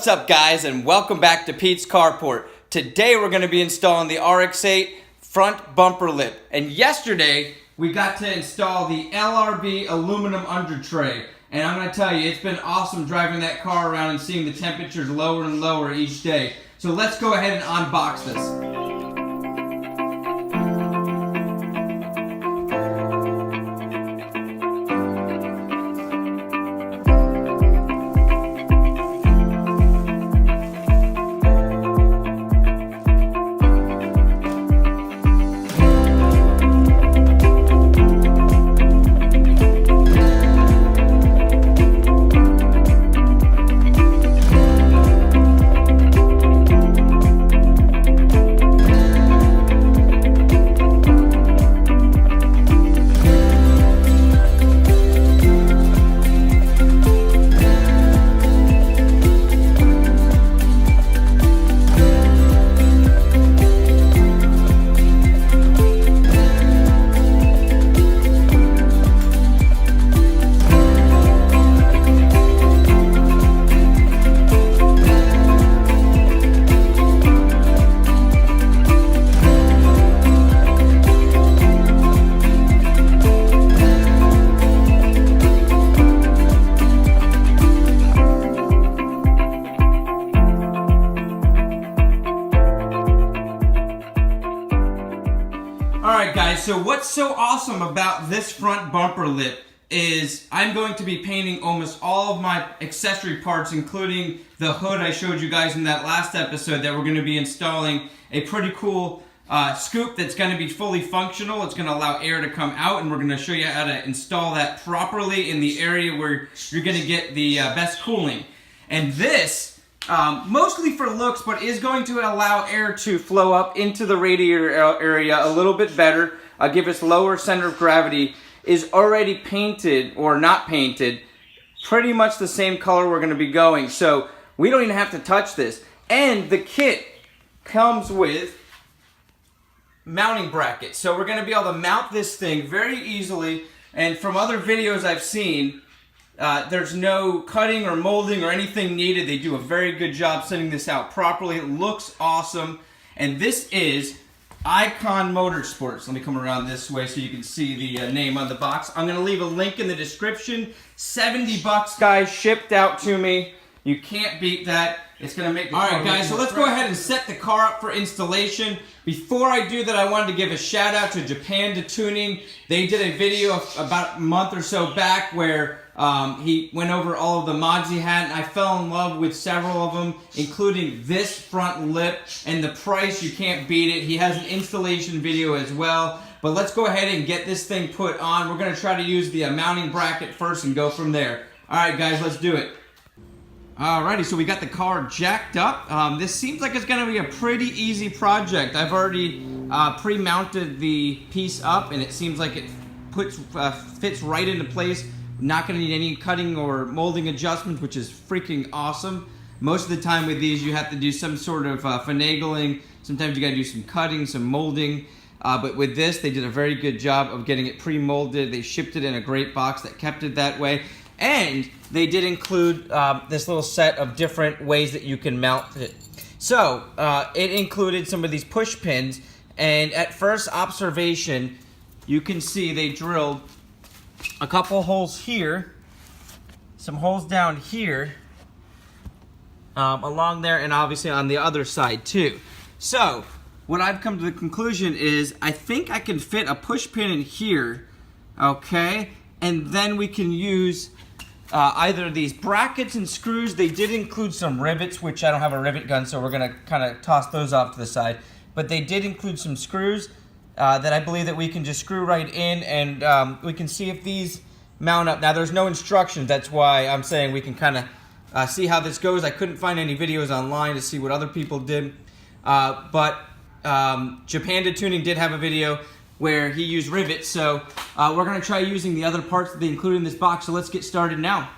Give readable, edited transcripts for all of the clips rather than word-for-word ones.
What's up, guys, and welcome back to Pete's Carport. Today we're going to be installing the RX8 front bumper lip. And yesterday we got to install the LRB aluminum under tray. And I'm going to tell you, it's been awesome driving that car around and seeing the temperatures lower and lower each day. So let's go ahead and unbox this. Alright guys, so what's so awesome about this front bumper lip is I'm going to be painting almost all of my accessory parts, including the hood I showed you guys in that last episode, that we're going to be installing a pretty cool scoop that's going to be fully functional. It's going to allow air to come out, and we're going to show you how to install that properly in the area where you're going to get the best cooling. And this, mostly for looks, but is going to allow air to flow up into the radiator area a little bit better, give us lower center of gravity, is already painted, or not painted, pretty much the same color we're going to be going. So we don't even have to touch this. And the kit comes with mounting brackets. So we're going to be able to mount this thing very easily. And from other videos I've seen, there's no cutting or molding or anything needed. They do a very good job sending this out properly. It looks awesome. And this is IKON Motorsports. Let me come around this way so you can see the name on the box. I'm going to leave a link in the description. 70 bucks, guys, shipped out to me. You can't beat that. It's going to make the car. Alright guys, so let's go ahead and set the car up for installation. Before I do that, I wanted to give a shout out to Japanda Tuning. They did a video about a month or so back where he went over all of the mods he had, and I fell in love with several of them, including this front lip, and the price, you can't beat it. He has an installation video as well. But let's go ahead and get this thing put on. We're going to try to use the mounting bracket first and go from there. Alright guys, let's do it. Alrighty, so we got the car jacked up. This seems like it's going to be a pretty easy project. I've already pre-mounted the piece up, and it seems like it fits right into place. Not going to need any cutting or molding adjustments, which is freaking awesome. Most of the time with these, you have to do some sort of finagling. Sometimes you got to do some cutting, some molding. But with this, they did a very good job of getting it pre-molded. They shipped it in a great box that kept it that way. And they did include this little set of different ways that you can mount it. So, it included some of these push pins. And at first observation, you can see they drilled a couple holes here, some holes down here, along there, and obviously on the other side too. So what I've come to the conclusion is I think I can fit a push pin in here, okay, and then we can use either these brackets and screws. They did include some rivets, which I don't have a rivet gun, so we're gonna kind of toss those off to the side, but they did include some screws that I believe that we can just screw right in, and we can see if these mount up. Now there's no instructions, that's why I'm saying we can kind of see how this goes. I couldn't find any videos online to see what other people did, but Japanda Tuning did have a video where he used rivets, so we're going to try using the other parts that they included in this box, so let's get started now.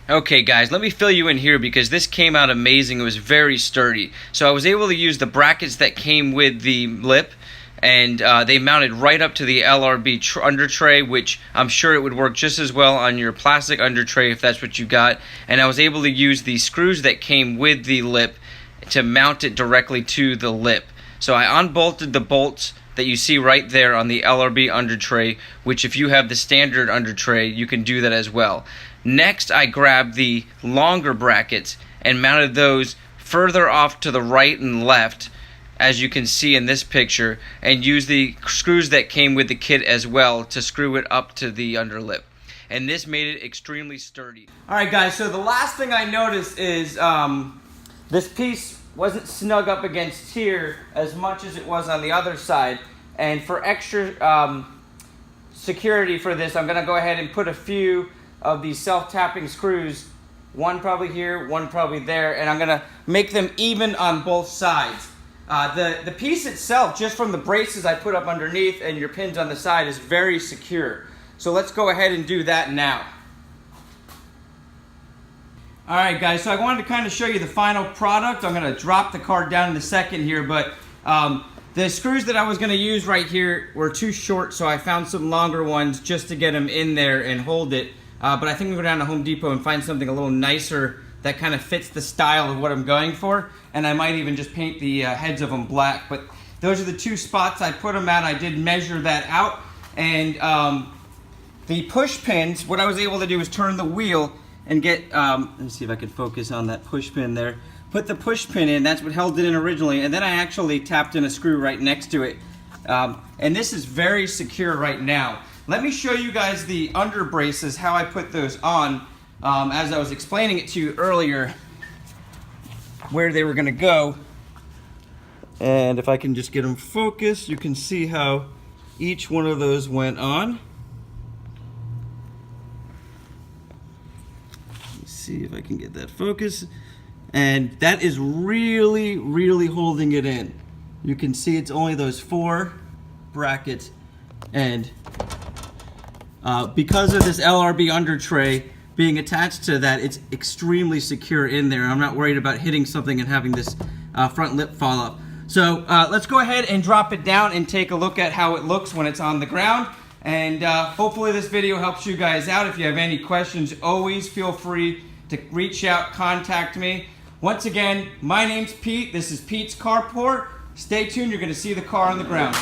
Okay guys, let me fill you in here because this came out amazing. It was very sturdy. So I was able to use the brackets that came with the lip, and they mounted right up to the LRB under tray, which I'm sure it would work just as well on your plastic under tray if that's what you got. And I was able to use the screws that came with the lip to mount it directly to the lip. So I unbolted the bolts that you see right there on the LRB under tray, which if you have the standard under tray, you can do that as well. Next, I grabbed the longer brackets and mounted those further off to the right and left, as you can see in this picture, and used the screws that came with the kit as well to screw it up to the underlip. And this made it extremely sturdy. Alright guys, so the last thing I noticed is this piece wasn't snug up against here as much as it was on the other side. And for extra security for this, I'm going to go ahead and put a few of these self-tapping screws, one probably here, one probably there, and I'm going to make them even on both sides. The piece itself, just from the braces I put up underneath and your pins on the side, is very secure. So let's go ahead and do that now. Alright guys, so I wanted to kind of show you the final product. I'm going to drop the card down in a second here, but the screws that I was going to use right here were too short, so I found some longer ones just to get them in there and hold it. But I think I'm going to go down to Home Depot and find something a little nicer that kind of fits the style of what I'm going for. And I might even just paint the heads of them black. But those are the two spots I put them at. I did measure that out. And the push pins, what I was able to do is turn the wheel and get, let me see if I could focus on that push pin there. Put the push pin in, that's what held it in originally. And then I actually tapped in a screw right next to it. And this is very secure right now. Let me show you guys the under braces, how I put those on, as I was explaining it to you earlier, where they were going to go. And if I can just get them focused, you can see how each one of those went on. Let's see if I can get that focus. And that is really, really holding it in. You can see it's only those 4 brackets, and because of this LRB under tray being attached to that, it's extremely secure in there. I'm not worried about hitting something and having this front lip fall up. So let's go ahead and drop it down and take a look at how it looks when it's on the ground. And hopefully this video helps you guys out. If you have any questions, always feel free to reach out, contact me. Once again, my name's Pete. This is Pete's Carport. Stay tuned, you're going to see the car on the ground.